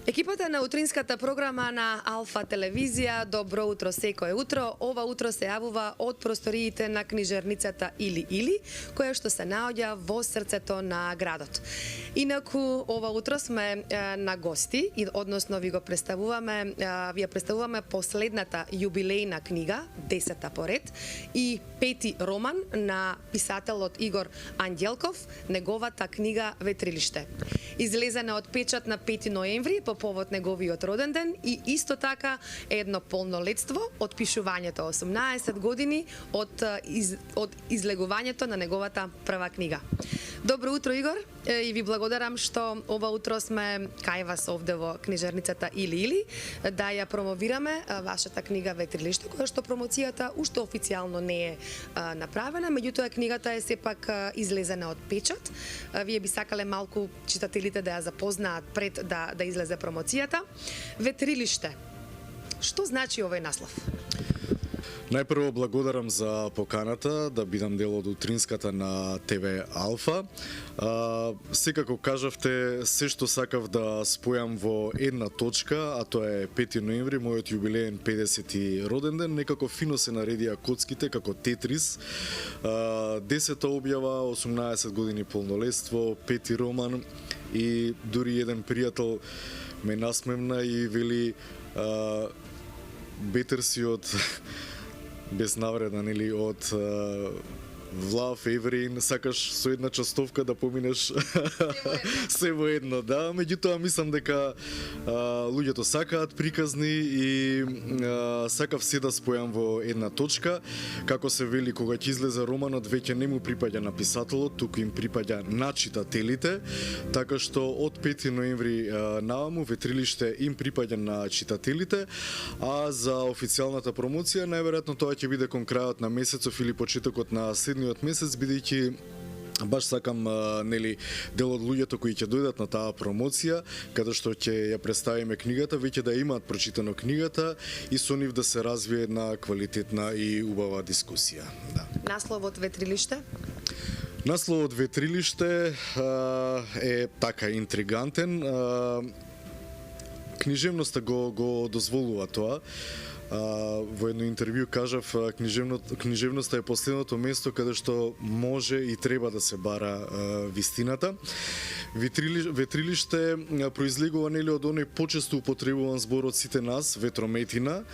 Екипата на утринската програма на Алфа телевизија, добро утро секое утро. Ова утро се јавува од просториите на книжарницата Или, која што се наоѓа во срцето на градот. Инаку, ова утро сме на гости, односно ви ја представуваме последната јубилејна книга, 10-та поред, и 5-ти роман на писателот Игор Ангелков, неговата книга Ветрилиште. Излезена од печат на 5 ноември по повод неговиот роден ден и исто така едно полнолетство од пишувањето, 18 години од излегувањето на неговата прва книга. Добро утро, Игор, и ви благодарам што ова утро сме кај вас овде во книжарницата Или, да ја промовираме вашата книга Ветрилиште, која што промоцијата уште официјално не е направена, меѓутоа книгата е сепак излезена од печат. Вие би сакале малку читателите да ја запознаат пред да излезе промоцијата. Ветрилиште. Што значи овој наслов? Најпрво благодарам за поканата да бидам дел од утринската на ТВ Алфа. Секако кажавте, се што сакав да спојам во една точка, а тоа е 5 ноември, мојот јубилеен 50-ти роден ден, некако фино се наредија коцките како Тетрис. 10-та објава, 18 години полнолетство, 5-ти роман и дури еден пријател ме насмевна и вели бетер си од без навреда, нели, од Влав, Еверин, сакаш со една частовка да поминеш се во едно, да. Меѓутоа, мислам дека луѓето сакаат приказни и сакав се да спојам во една точка. Како се вели, кога ќе излезе романот, веќе не му припаѓа на писателот, туку им припаѓа на читателите, така што од 5 ноември наваму Ветрилиште им припаѓа на читателите, а за официјалната промоција најверојатно тоа ќе биде кон крајот на месецов или почетокот на следниот месец, бидејќи баш сакам нели дел од луѓето кои ќе дојдат на таа промоција, каде што ќе ја представиме книгата, веќе да имаат прочитано книгата и со нив да се развие една квалитетна и убава дискусија. Да. Насловот Ветрилиште? Насловот Ветрилиште е така интригантен. Книжевноста го дозволува тоа. Во едно интервју кажав, книжевноста е последното место каде што може и треба да се бара вистината. Ветрилиште произлегува нели од оној почесто употребуван збор од сите нас, ветрометина.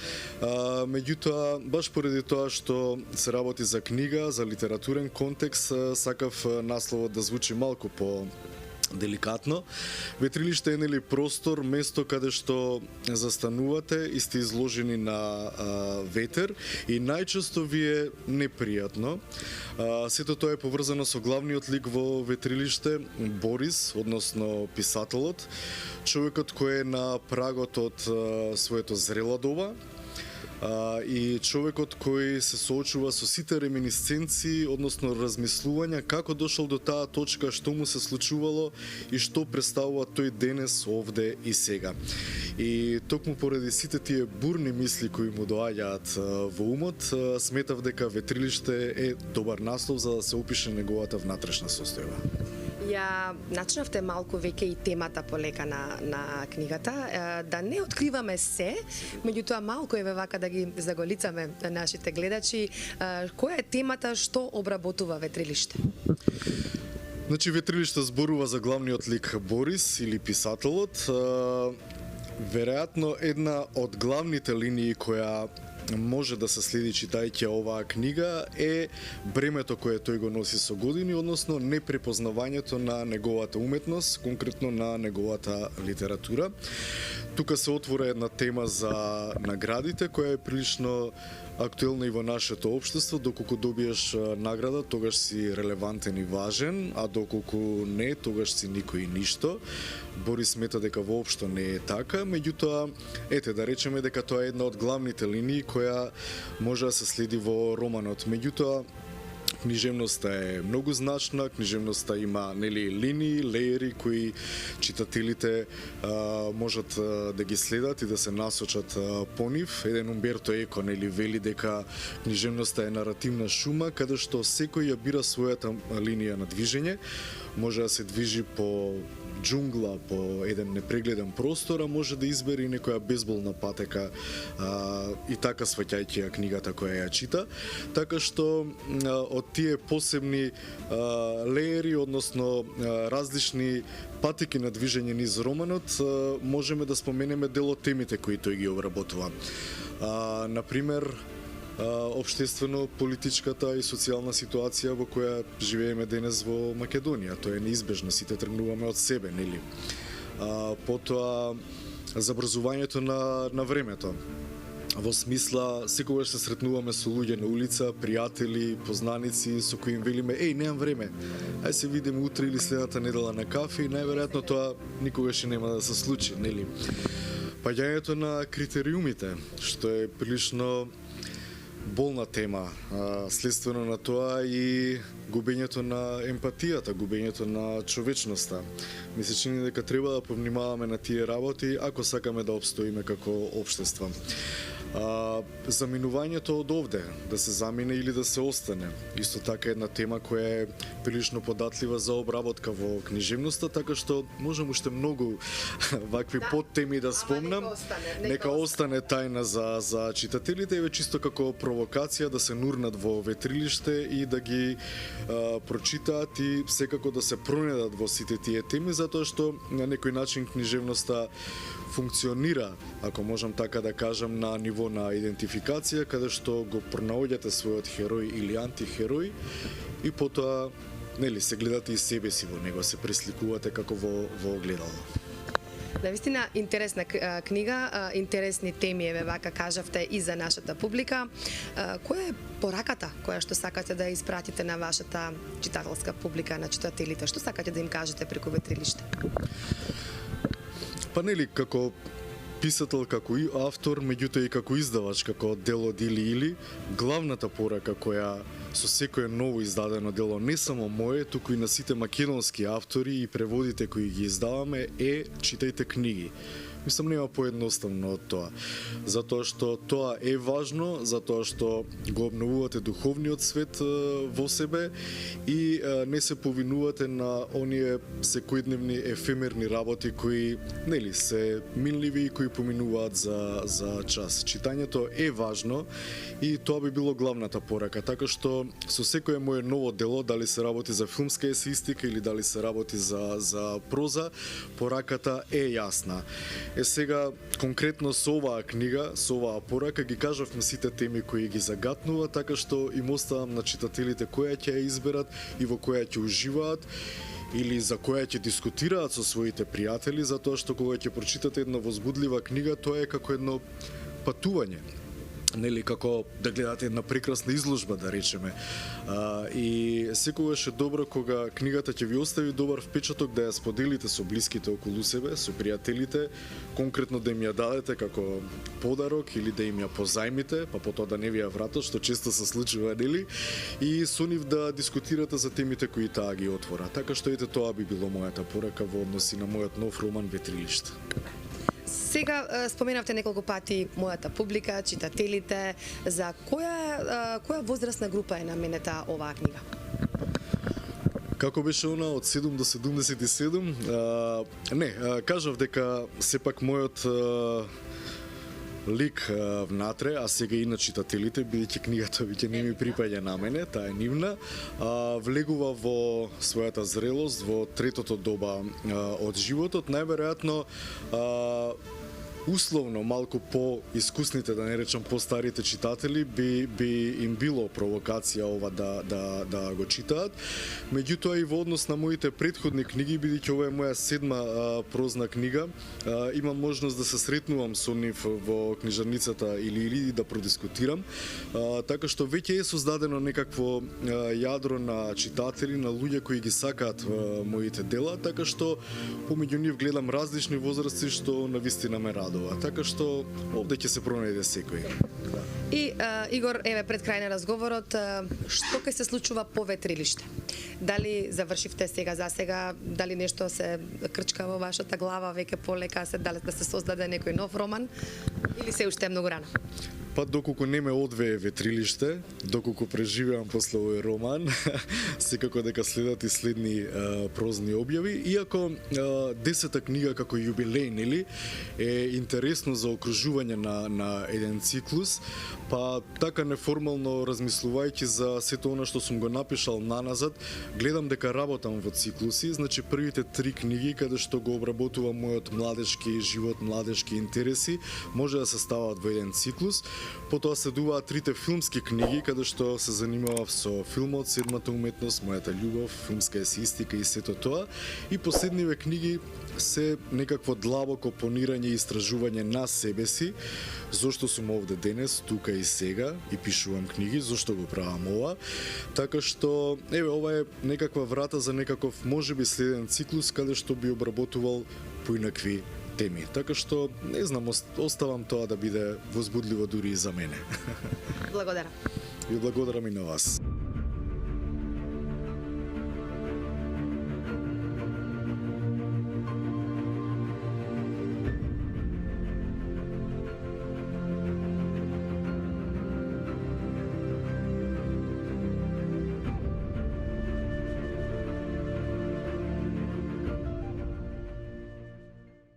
Меѓутоа, баш поради тоа што се работи за книга, за литературен контекст, сакав насловот да звучи малку по деликатно. Ветрилиште е нели простор, место каде што застанувате и сте изложени на ветер и најчесто ви е непријатно. Сето тоа е поврзано со главниот лик во Ветрилиште, Борис, односно писателот, човекот кој е на прагот од своето зрела доба, и човекот кој се соочува со сите реминисценции, односно размислувања како дошол до таа точка, што му се случувало и што представува тој денес овде и сега. И токму поради сите тие бурни мисли кои му доаѓаат во умот, сметав дека Ветрилиште е добар наслов за да се опише неговата внатрешна состојба. Ја начнавте малку веќе и темата полека на книгата, да не откриваме се, меѓутоа малку е вака да ги заголицаме нашите гледачи. Која е темата што обработува Ветрилиште? Значи, Ветрилиште зборува за главниот лик Борис или писателот. Веројатно една од главните линии која може да се следи читајќи оваа книга е бремето кое тој го носи со години, односно непрепознавањето на неговата уметност, конкретно на неговата литература. Тука се отвора една тема за наградите, која е прилично актуелна и во нашето општество. Доколку добиеш награда, тогаш си релевантен и важен, а доколку не, тогаш си никој и ништо. Борис смета дека воопшто не е така, меѓутоа, ете, да речеме дека тоа е една од главните линии која може да се следи во романот. Меѓутоа, книжевноста е многу значна, книжевноста има нели линии, леери кои читателите можат да ги следат и да се насочат по нив. Еден Умберто Еко нели вели дека книжевноста е наративна шума каде што секој ја бира својата линија на движење, може да се движи по џунгла, по еден непрегледен простор, а може да избере и некоја безболна патека и така сваќајќи ја книгата која ја чита. Така што од тие посебни леери, односно различни патеки на движење низ романот, можеме да споменеме дел од темите кои тој ги обработува. Например, општествено-политичката и социјална ситуација во која живееме денес во Македонија. Тоа е неизбежно, сите тргнуваме од себе, нели? Потоа, забрзувањето на времето. Во смисла, секогаш се сретнуваме со луѓе на улица, пријатели, познаници, со кои им велиме, немам време, ај се видиме утре или следната недела на кафе, и најверојатно тоа никогаш и нема да се случи, нели? Паѓањето на критериумите, што е прилично болна тема, следствено на тоа и губењето на емпатијата, губењето на човечноста. Ми се чини дека треба да повнимаваме на тие работи ако сакаме да обстоиме како општество. Заминувањето од овде, да се замине или да се остане. Исто така една тема која е прилично податлива за обработка во книжевноста, така што можам уште многу вакви подтеми да спомнам. Нека остане тајна за читателите и чисто како провокација да се нурнат во ветрилиште и да ги прочитаат и секако да се пронедат во сите тие теми, затоа што на некој начин книжевноста функционира, ако можам така да кажам, на ниво на идентификација, каде што го пронаоѓате својот херој или антихерој и потоа, нели, се гледате и себе си во него, се пресликувате како во огледало. Навистина интересна книга, интересни теми, еве вака кажавте и за нашата публика. Која е пораката која што сакате да испратите на вашата читателска публика, на читателите? Што сакате да им кажете преку ветрилиште? Па нели, како писател, како и автор, меѓутоа и како издавач, како дел од или, главната порака која со секое ново издадено дело, не само мое, туку и на сите македонски автори и преводите кои ги издаваме, е читајте книги. Мислам, нема поедноставно од тоа. Затоа што тоа е важно, затоа што го обновувате духовниот свет во себе и не се повинувате на оние секојдневни ефемерни работи кои, нели, се минливи и кои поминуваат за час. Читањето е важно и тоа би било главната порака, така што со секое мое ново дело, дали се работи за филмска есеистика или дали се работи за проза, пораката е јасна. Сега, конкретно со оваа книга, со оваа порака, ги кажавме сите теми кои ги загатнува, така што им оставам на читателите која ќе ја изберат и во која ќе уживаат или за која ќе дискутираат со своите пријатели, затоа што кога ќе прочитате една возбудлива книга, тоа е како едно патување. Нели, како да гледате една прекрасна изложба, да речеме. И секогаш е добро кога книгата ќе ви остави добар впечаток да ја споделите со блиските околу себе, со пријателите, конкретно да им ја дадете како подарок или да им ја позајмите, па потоа да не ви ја вратат, што често се случува, нели? И со нив да дискутирате за темите кои таа ги отвора. Така што ете, тоа би било мојата порака во односи на мојот нов роман Ветрилиште. Сега споменавте неколку пати мојата публика, читателите, за која возрастна група е наменета оваа книга? Како беше она од 7 до 77? Кажав дека сепак мојот лик внатре, а сега и на читателите, бидејќи книгата веќе не ми припаѓа на мене, таа е нивна, влегува во својата зрелост, во третото доба од животот, најверојатно условно малку по-искусните, да не речам по-старите читатели, би им било провокација ова да го читаат. Меѓутоа и во однос на моите претходни книги, бидејќи ова е моја 7 прозна книга, имам можност да се сретнувам со нив во книжарницата или да продискутирам, така што веќе е создадено некакво јадро на читатели, на луѓе кои ги сакаат моите дела, така што помеѓу нив гледам различни возрасти што навистина ме радува. Така што овде ќе се пронајде секој. И Игор, еве пред крај на разговорот, што ќе се случува по Ветрилиште? Дали завршивте сега за сега, дали нешто се крчка во вашата глава, веќе полека дали да се создаде некој нов роман или се уште многу рано? Па доколку не ме одвее ветрилиште, доколку преживеам после овој роман, секако дека следат и следни прозни објави, иако 10-та книга како јубилеј, нели, е интересно за окружување на еден циклус, па така неформално размислувајќи за сето она што сум го напишал наназад, гледам дека работам во циклуси, значи првите 3 книги каде што го обработувам мојот младешки живот, младешки интереси, може да се стават во еден циклус. Потоа следуваат 3 филмски книги каде што се занимавав со филмот, седмата уметност, мојата љубов, филмска есеистика и сето тоа. И последниве книги се некакво длабоко понирање и истражување на себе си, зошто сум овде денес, тука и сега и пишувам книги, зошто го правам ова. Така што еве ова е некаква врата за некаков можеби следен циклус каде што би обработувал поинакви теми. Така што не знам, оставам тоа да биде возбудливо дури и за мене. Благодарам. И благодарам и на вас.